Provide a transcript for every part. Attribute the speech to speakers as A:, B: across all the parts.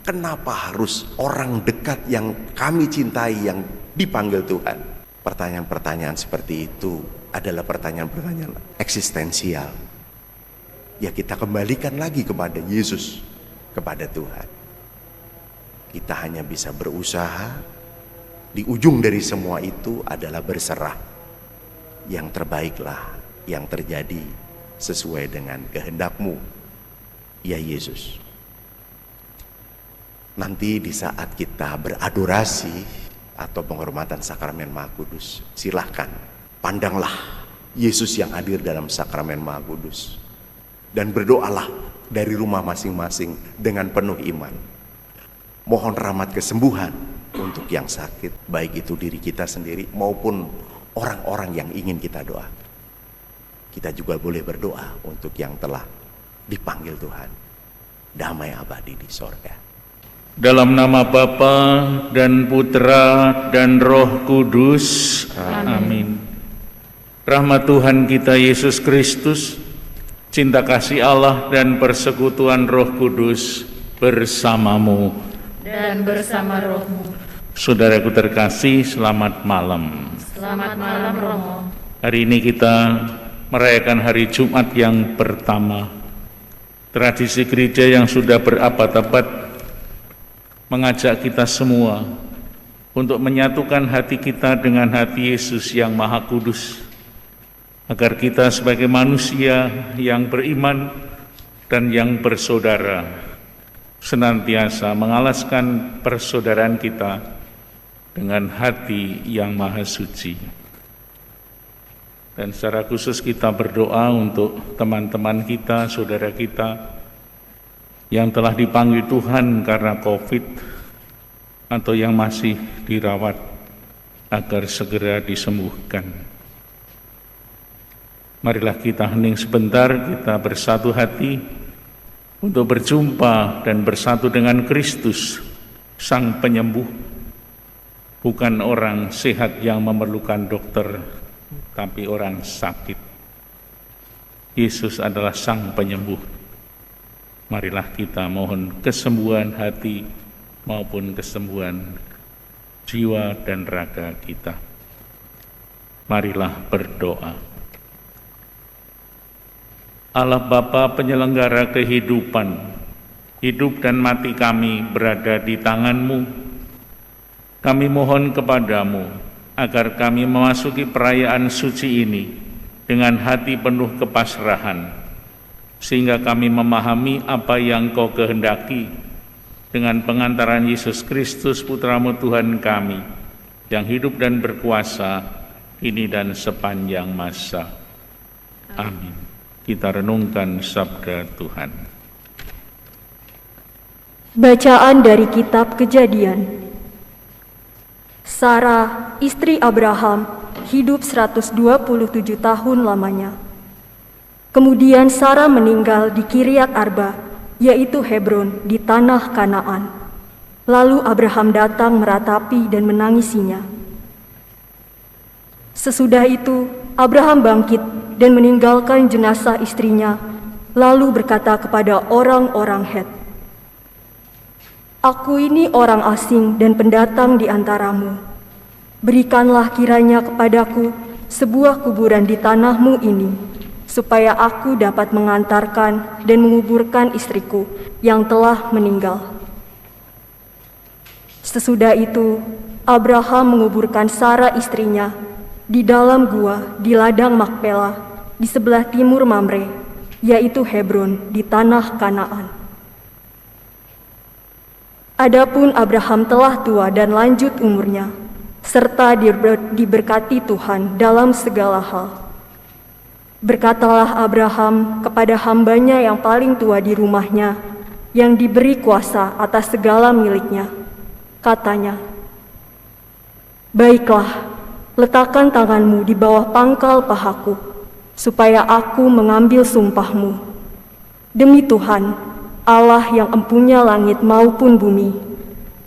A: Kenapa harus orang dekat yang kami cintai yang dipanggil Tuhan? Pertanyaan-pertanyaan seperti itu adalah pertanyaan-pertanyaan eksistensial. Ya, kita kembalikan lagi kepada Yesus, kepada Tuhan. Kita hanya bisa berusaha. Di ujung dari semua itu adalah berserah. Yang terbaiklah yang terjadi sesuai dengan kehendak-Mu, ya Yesus. Nanti di saat kita beradorasi atau penghormatan sakramen Maha Kudus, silahkan pandanglah Yesus yang hadir dalam sakramen Maha Kudus dan berdoalah dari rumah masing-masing dengan penuh iman. Mohon rahmat kesembuhan untuk yang sakit, baik itu diri kita sendiri maupun orang-orang yang ingin kita doa. Kita juga boleh berdoa untuk yang telah dipanggil Tuhan. Damai abadi di sorga.
B: Dalam nama Bapa dan Putra dan Roh Kudus. Amin. Rahmat Tuhan kita Yesus Kristus, cinta kasih Allah dan persekutuan Roh Kudus bersamamu
C: dan bersama rohmu.
B: Saudaraku terkasih, selamat malam.
C: Selamat malam Romo.
B: Hari ini kita merayakan hari Jumat yang pertama. Tradisi gereja yang sudah berabad-abad mengajak kita semua untuk menyatukan hati kita dengan hati Yesus yang Maha Kudus, agar kita sebagai manusia yang beriman dan yang bersaudara senantiasa mengalaskan persaudaraan kita dengan hati yang Maha Suci. Dan secara khusus kita berdoa untuk teman-teman kita, saudara kita yang telah dipanggil Tuhan karena COVID atau yang masih dirawat agar segera disembuhkan. Marilah kita hening sebentar, kita bersatu hati untuk berjumpa dan bersatu dengan Kristus, Sang Penyembuh. Bukan orang sehat yang memerlukan dokter, tapi orang sakit. Yesus adalah Sang Penyembuh. Marilah kita mohon kesembuhan hati maupun kesembuhan jiwa dan raga kita. Marilah berdoa. Allah Bapa penyelenggara kehidupan, hidup dan mati kami berada di tangan-Mu. Kami mohon kepadamu agar kami memasuki perayaan suci ini dengan hati penuh kepasrahan, sehingga kami memahami apa yang Kau kehendaki dengan pengantaran Yesus Kristus Putra-Mu Tuhan kami, yang hidup dan berkuasa kini dan sepanjang masa. Amin. Kita renungkan sabda Tuhan.
D: Bacaan dari kitab Kejadian. Sarah, istri Abraham, hidup 127 tahun lamanya. Kemudian Sarah meninggal di Kiryat Arba, yaitu Hebron, di tanah Kanaan. Lalu Abraham datang meratapi dan menangisinya. Sesudah itu, Abraham bangkit dan meninggalkan jenazah istrinya, lalu berkata kepada orang-orang Het, "Aku ini orang asing dan pendatang di antaramu. Berikanlah kiranya kepadaku sebuah kuburan di tanahmu ini, supaya aku dapat mengantarkan dan menguburkan istriku yang telah meninggal." Sesudah itu, Abraham menguburkan Sarah istrinya di dalam gua di ladang Makpela di sebelah timur Mamre, yaitu Hebron di tanah Kanaan. Adapun Abraham telah tua dan lanjut umurnya, serta diberkati Tuhan dalam segala hal. Berkatalah Abraham kepada hambanya yang paling tua di rumahnya, yang diberi kuasa atas segala miliknya. Katanya, "Baiklah, letakkan tanganmu di bawah pangkal pahaku, supaya aku mengambil sumpahmu. Demi Tuhan, Allah yang empunya langit maupun bumi,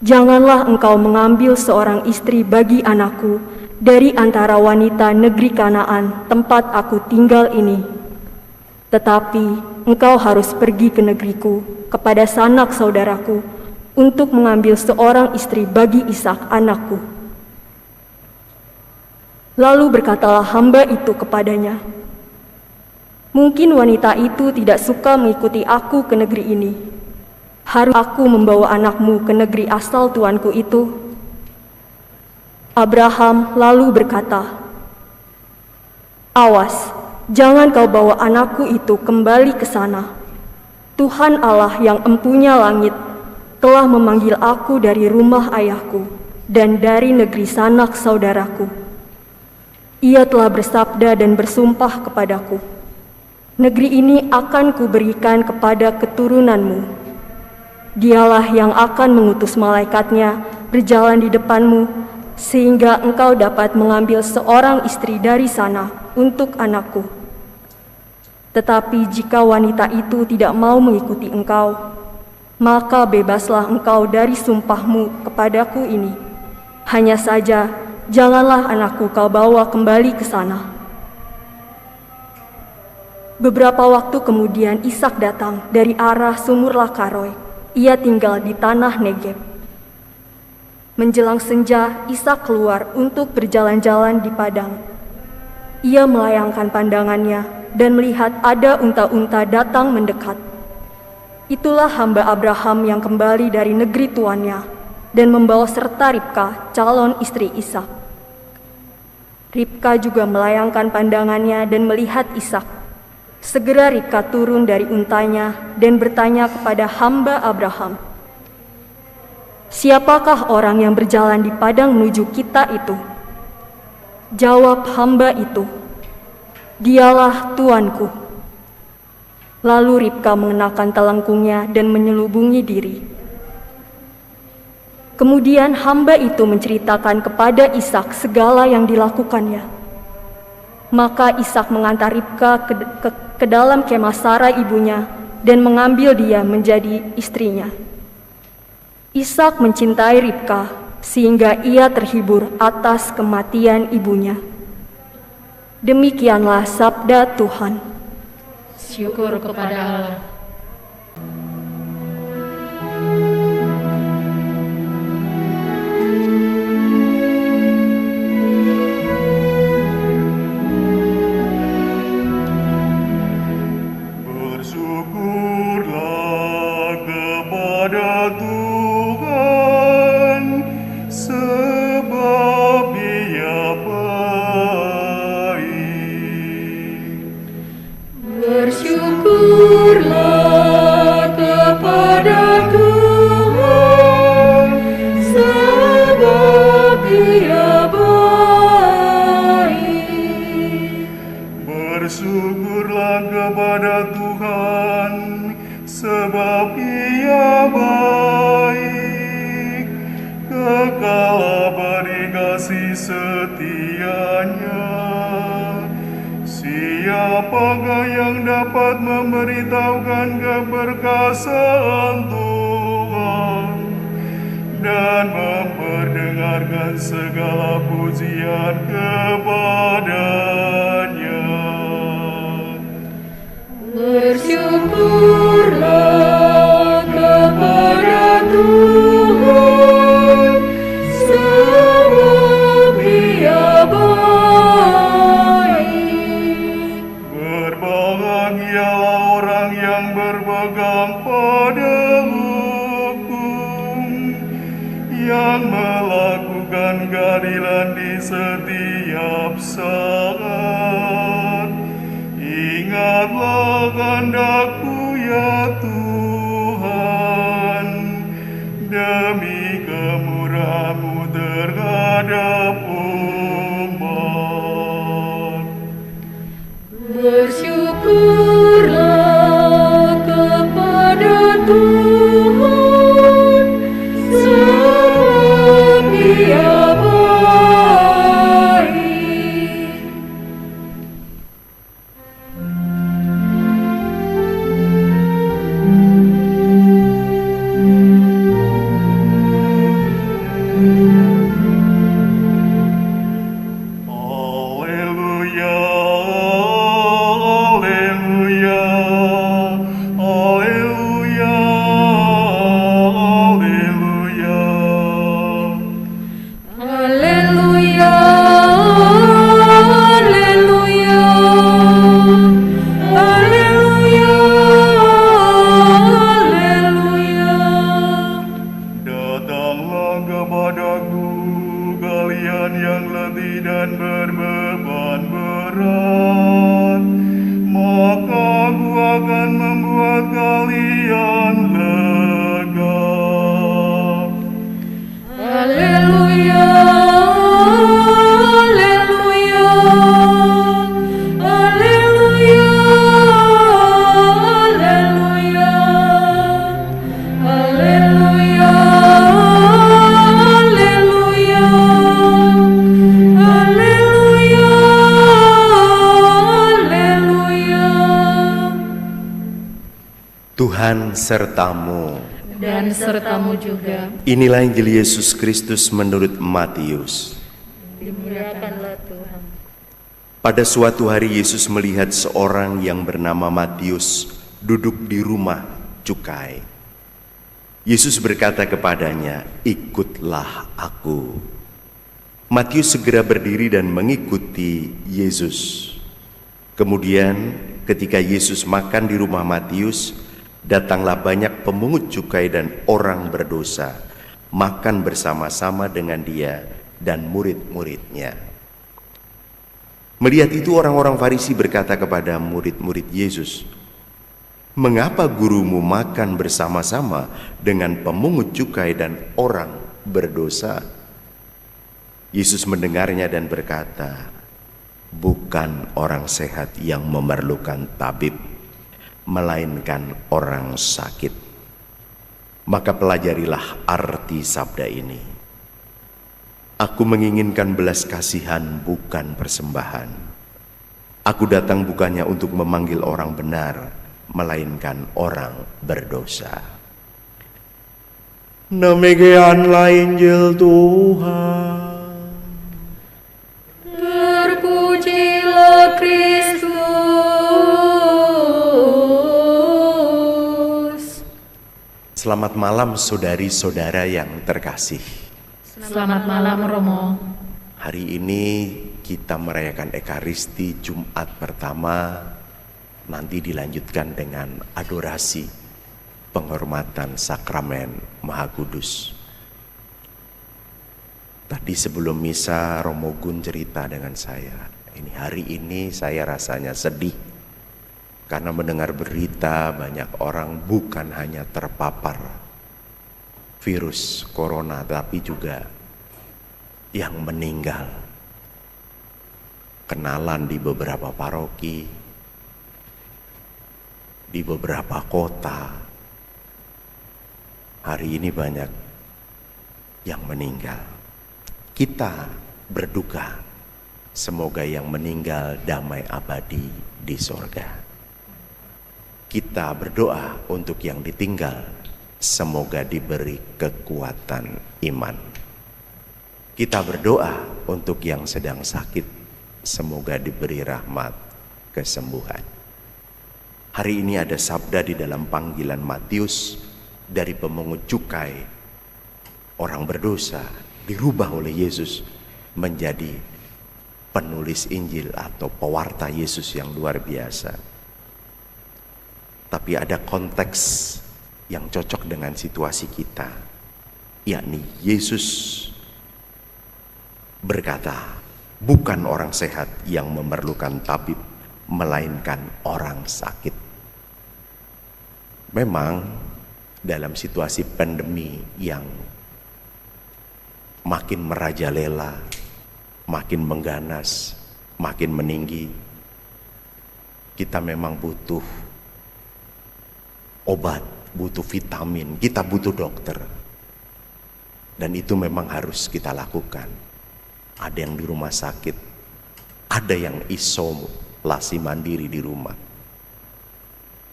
D: janganlah engkau mengambil seorang istri bagi anakku dari antara wanita negeri Kanaan tempat aku tinggal ini. Tetapi engkau harus pergi ke negeriku, kepada sanak saudaraku, untuk mengambil seorang istri bagi Ishak anakku. Lalu berkatalah hamba itu kepadanya, mungkin wanita itu tidak suka mengikuti aku ke negeri ini. Harus aku membawa anakmu ke negeri asal tuanku itu? Abraham lalu berkata, awas, jangan kau bawa anakku itu kembali ke sana. Tuhan Allah yang empunya langit telah memanggil aku dari rumah ayahku dan dari negeri sanak saudaraku. Ia telah bersabda dan bersumpah kepadaku, negeri ini akan kuberikan kepada keturunanmu. Dialah yang akan mengutus malaikatnya berjalan di depanmu, sehingga engkau dapat mengambil seorang istri dari sana untuk anakku. Tetapi jika wanita itu tidak mau mengikuti engkau, maka bebaslah engkau dari sumpahmu kepadaku ini. Hanya saja, janganlah anakku kau bawa kembali ke sana. Beberapa waktu kemudian Ishak datang dari arah sumur Lakaroi. Ia tinggal di tanah Negeb. Menjelang senja, Ishak keluar untuk berjalan-jalan di padang. Ia melayangkan pandangannya dan melihat ada unta-unta datang mendekat. Itulah hamba Abraham yang kembali dari negeri tuannya dan membawa serta Ribka, calon istri Ishak. Ribka juga melayangkan pandangannya dan melihat Ishak. Segera Ribka turun dari untanya dan bertanya kepada hamba Abraham, siapakah orang yang berjalan di padang menuju kita itu? Jawab hamba itu, dialah tuanku. Lalu Ribka mengenakan telengkungnya dan menyelubungi diri. Kemudian hamba itu menceritakan kepada Ishak segala yang dilakukannya. Maka Ishak mengantar Ribka ke dalam kemah Sara ibunya dan mengambil dia menjadi istrinya. Ishak mencintai Ribka sehingga ia terhibur atas kematian ibunya. Demikianlah sabda Tuhan.
C: Syukur kepada Allah.
E: Bersyukurlah kepada Tuhan, sebab Dia baik.
C: Bersyukurlah kepada Tuhan, sebab Dia baik.
E: Bersyukurlah kepada Tuhan, sebab Ia baik. Kekal abadi kasih setianya. Siapakah yang dapat memberitahukan keperkasaan Tuhan dan memperdengarkan segala pujian kepadanya?
C: Bersyukurlah kepada Tuhan, sebab Dia baik.
E: Berbahagialah orang yang berpegang pada hukum, yang melakukan keadilan di setiap saat. Ingatlah kehendak-Mu ya Tuhan, demi kemurahan-Mu terhadap umat.
C: Bersyukurlah kepada Tuhan, sebab Dia baik.
E: kalian yang letih dan berbeban berat, maka Aku akan membuat kalian lega.
C: Haleluya, haleluya, haleluya, haleluya, haleluya, haleluya, haleluya, haleluya.
A: Tuhan sertamu.
C: Dan sertamu juga.
A: Inilah Injil Yesus Kristus menurut Matius.
C: Dimuliakanlah Tuhan.
A: Pada suatu hari Yesus melihat seorang yang bernama Matius duduk di rumah cukai. Yesus berkata kepadanya, "Ikutlah aku." Matius segera berdiri dan mengikuti Yesus. Kemudian ketika Yesus makan di rumah Matius, datanglah banyak pemungut cukai dan orang berdosa, makan bersama-sama dengan dia dan murid-muridnya. Melihat itu orang-orang Farisi berkata kepada murid-murid Yesus, "Mengapa gurumu makan bersama-sama dengan pemungut cukai dan orang berdosa?" Yesus mendengarnya dan berkata, "Bukan orang sehat yang memerlukan tabib, melainkan orang sakit. Maka pelajarilah arti sabda ini. Aku menginginkan belas kasihan, bukan persembahan. Aku datang bukannya untuk memanggil orang benar, melainkan orang berdosa." Demikianlah Injil Tuhan.
C: Terpujilah Kristus.
A: Selamat malam saudari-saudara yang terkasih.
C: Selamat malam Romo.
A: Hari ini kita merayakan Ekaristi Jumat pertama, nanti dilanjutkan dengan adorasi penghormatan sakramen Maha Kudus. Tadi sebelum misa Romo Gun cerita dengan saya, hari ini saya rasanya sedih karena mendengar berita banyak orang bukan hanya terpapar virus corona, tapi juga yang meninggal. Kenalan di beberapa paroki, di beberapa kota. Hari ini banyak yang meninggal. Kita berduka, semoga yang meninggal damai abadi di sorga. Kita berdoa untuk yang ditinggal, semoga diberi kekuatan iman. Kita berdoa untuk yang sedang sakit, semoga diberi rahmat kesembuhan. Hari ini ada sabda di dalam panggilan Matius, dari pemungut cukai, orang berdosa, dirubah oleh Yesus menjadi penulis Injil atau pewarta Yesus yang luar biasa. Tapi ada konteks yang cocok dengan situasi kita, yakni Yesus berkata, bukan orang sehat yang memerlukan tabib, melainkan orang sakit. Memang dalam situasi pandemi yang makin merajalela, makin mengganas, makin meninggi, kita memang butuh obat, butuh vitamin, kita butuh dokter. Dan itu memang harus kita lakukan. Ada yang di rumah sakit, ada yang isolasi mandiri di rumah.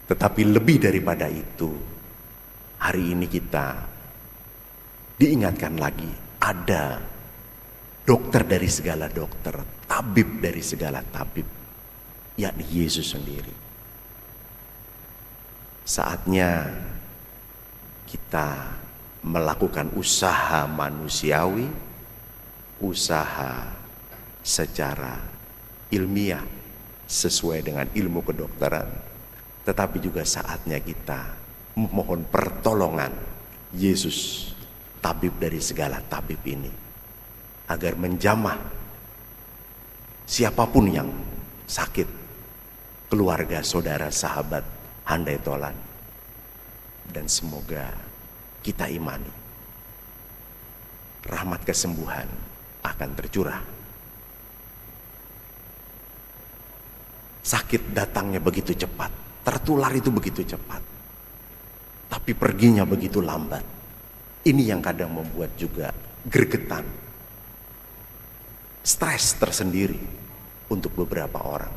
A: Tetapi lebih daripada itu, hari ini kita diingatkan lagi, ada dokter dari segala dokter, tabib dari segala tabib, yakni Yesus sendiri. Saatnya kita melakukan usaha manusiawi, usaha secara ilmiah sesuai dengan ilmu kedokteran, tetapi juga saatnya kita memohon pertolongan Yesus, tabib dari segala tabib ini. agar menjamah siapapun yang sakit, keluarga, saudara, sahabat, handai tolan. Dan semoga kita imani rahmat kesembuhan akan tercurah. Sakit datangnya begitu cepat, tertular itu begitu cepat, tapi perginya begitu lambat. Ini yang kadang membuat juga gregetan, stres tersendiri untuk beberapa orang.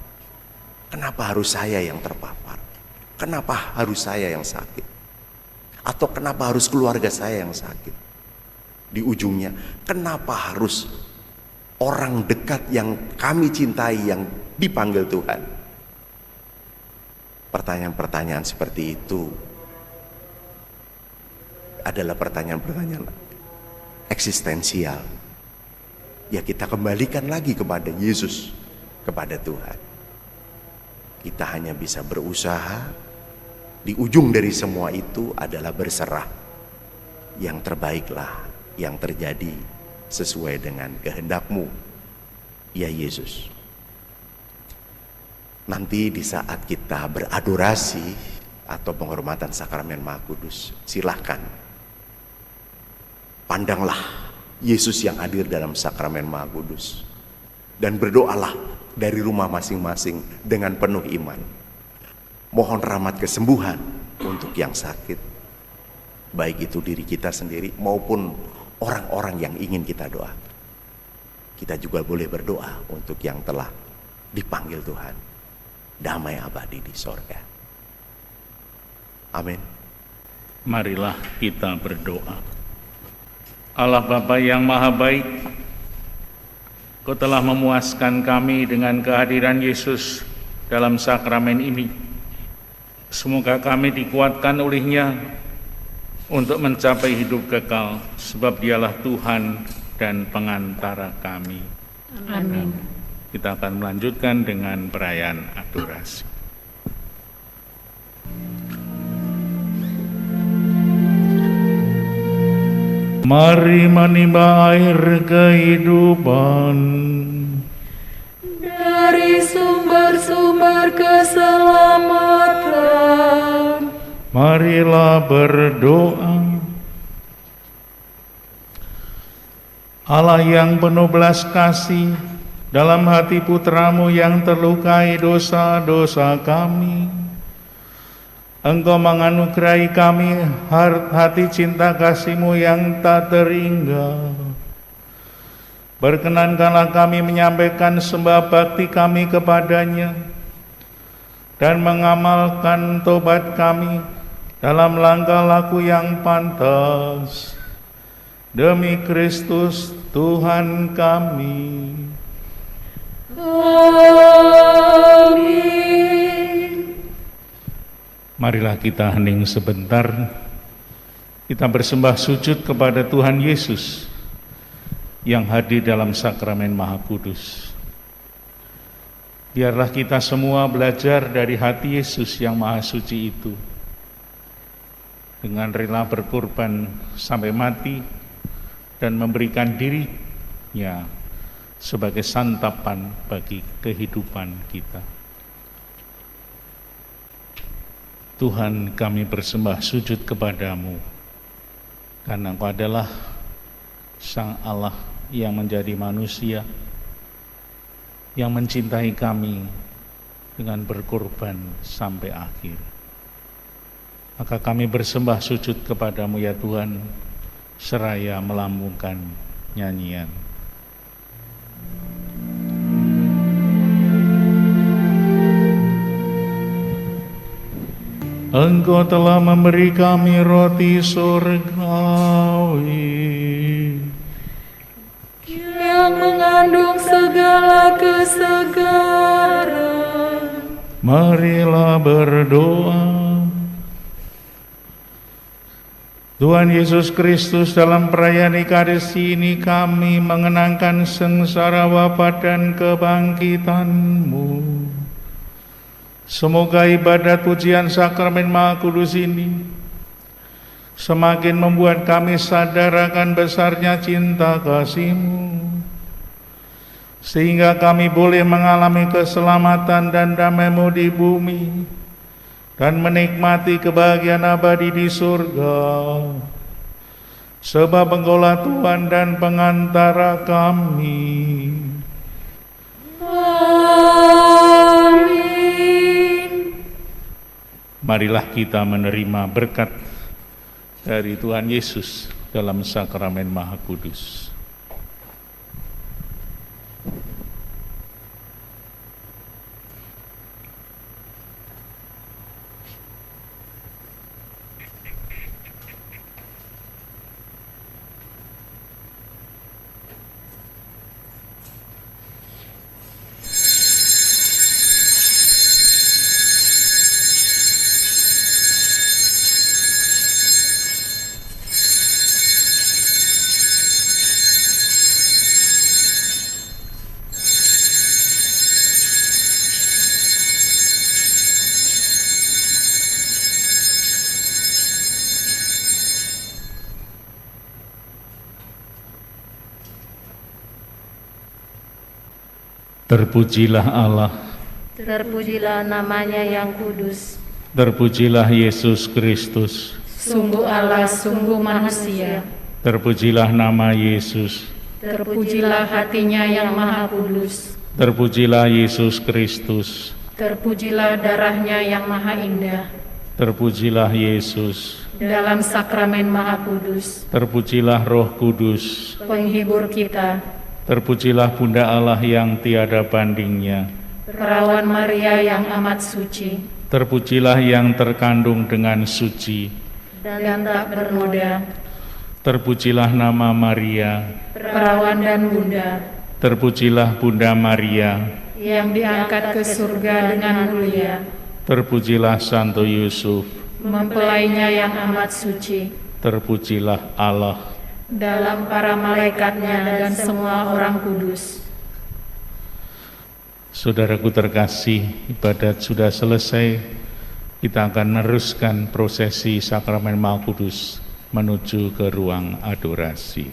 A: Kenapa harus saya yang terpapar? Kenapa harus saya yang sakit? Atau kenapa harus keluarga saya yang sakit? Di ujungnya, kenapa harus orang dekat yang kami cintai yang dipanggil Tuhan? Pertanyaan-pertanyaan seperti itu adalah pertanyaan-pertanyaan eksistensial. Ya, kita kembalikan lagi kepada Yesus, kepada Tuhan. Kita hanya bisa berusaha. Di ujung dari semua itu adalah berserah. Yang terbaiklah yang terjadi sesuai dengan kehendak-Mu, ya Yesus. Nanti di saat kita beradorasi atau penghormatan sakramen Maha Kudus, silahkan pandanglah Yesus yang hadir dalam sakramen Maha Kudus dan berdoalah dari rumah masing-masing dengan penuh iman. Mohon rahmat kesembuhan untuk yang sakit, baik itu diri kita sendiri maupun orang-orang yang ingin kita doa. Kita juga boleh berdoa untuk yang telah dipanggil Tuhan, damai abadi di sorga. Amin.
B: Marilah kita berdoa. Allah Bapa yang Maha Baik, Kau telah memuaskan kami dengan kehadiran Yesus dalam sakramen ini. Semoga kami dikuatkan olehnya untuk mencapai hidup kekal, sebab Dialah Tuhan dan pengantara kami.
C: Amin.
B: Kita akan melanjutkan dengan perayaan adorasi. Mari menimba air kehidupan
C: Dari sumber-sumber keselamatan,
B: marilah berdoa. Allah yang penuh belas kasih, dalam hati putra-Mu yang terlukai dosa-dosa kami, Engkau menganugerahi kami hati cinta kasih-Mu yang tak terhingga. Berkenankanlah kami menyampaikan sembah bakti kami kepadanya dan mengamalkan tobat kami dalam langkah laku yang pantas. Demi Kristus Tuhan kami.
C: Amin.
B: Marilah kita hening sebentar. Kita bersembah sujud kepada Tuhan Yesus yang hadir dalam sakramen Maha Kudus. Biarlah kita semua belajar dari hati Yesus yang Maha Suci itu, dengan rela berkorban sampai mati dan memberikan dirinya sebagai santapan bagi kehidupan kita. Tuhan, kami bersembah sujud kepadamu, karena Engkau adalah Sang Allah yang menjadi manusia, yang mencintai kami dengan berkorban sampai akhir. Maka kami bersembah sujud kepadamu ya Tuhan, seraya melambungkan nyanyian. Engkau telah memberi kami roti surgawi
C: Yang mengandung segala kesegaran.
B: Marilah berdoa. Tuhan Yesus Kristus, dalam perayaan Ekaristi ini kami mengenangkan sengsara wafat dan kebangkitan-Mu. Semoga ibadat pujian sakramen Maha Kudus ini semakin membuat kami sadar akan besarnya cinta kasih-Mu sehingga kami boleh mengalami keselamatan dan damai-Mu di bumi, dan menikmati kebahagiaan abadi di surga. Sebab Engkaulah Tuhan dan pengantara kami.
C: Amin.
B: Marilah kita menerima berkat dari Tuhan Yesus dalam sakramen Maha Kudus. Terpujilah Allah,
F: Terpujilah namanya yang kudus.
B: terpujilah Yesus Kristus,
C: Sungguh Allah, sungguh manusia.
B: terpujilah nama Yesus,
C: Terpujilah hatinya yang maha kudus.
B: terpujilah Yesus Kristus,
C: Terpujilah darahnya yang maha indah.
B: terpujilah Yesus,
C: Dalam sakramen maha kudus,
B: terpujilah Roh Kudus,
C: penghibur kita.
B: terpujilah Bunda Allah yang tiada bandingnya,
C: Perawan Maria yang amat suci
B: terpujilah yang terkandung dengan suci,
C: dan tak bernoda.
B: terpujilah nama Maria,
C: Perawan dan bunda
B: terpujilah Bunda Maria,
C: yang diangkat ke surga dengan mulia.
B: terpujilah Santo Yusuf,
C: Mempelainya yang amat suci.
B: terpujilah Allah.
C: Dalam para malaikatnya dan semua orang kudus.
B: Saudaraku terkasih, ibadat sudah selesai. Kita akan meneruskan prosesi sakramen Maha Kudus menuju ke ruang adorasi.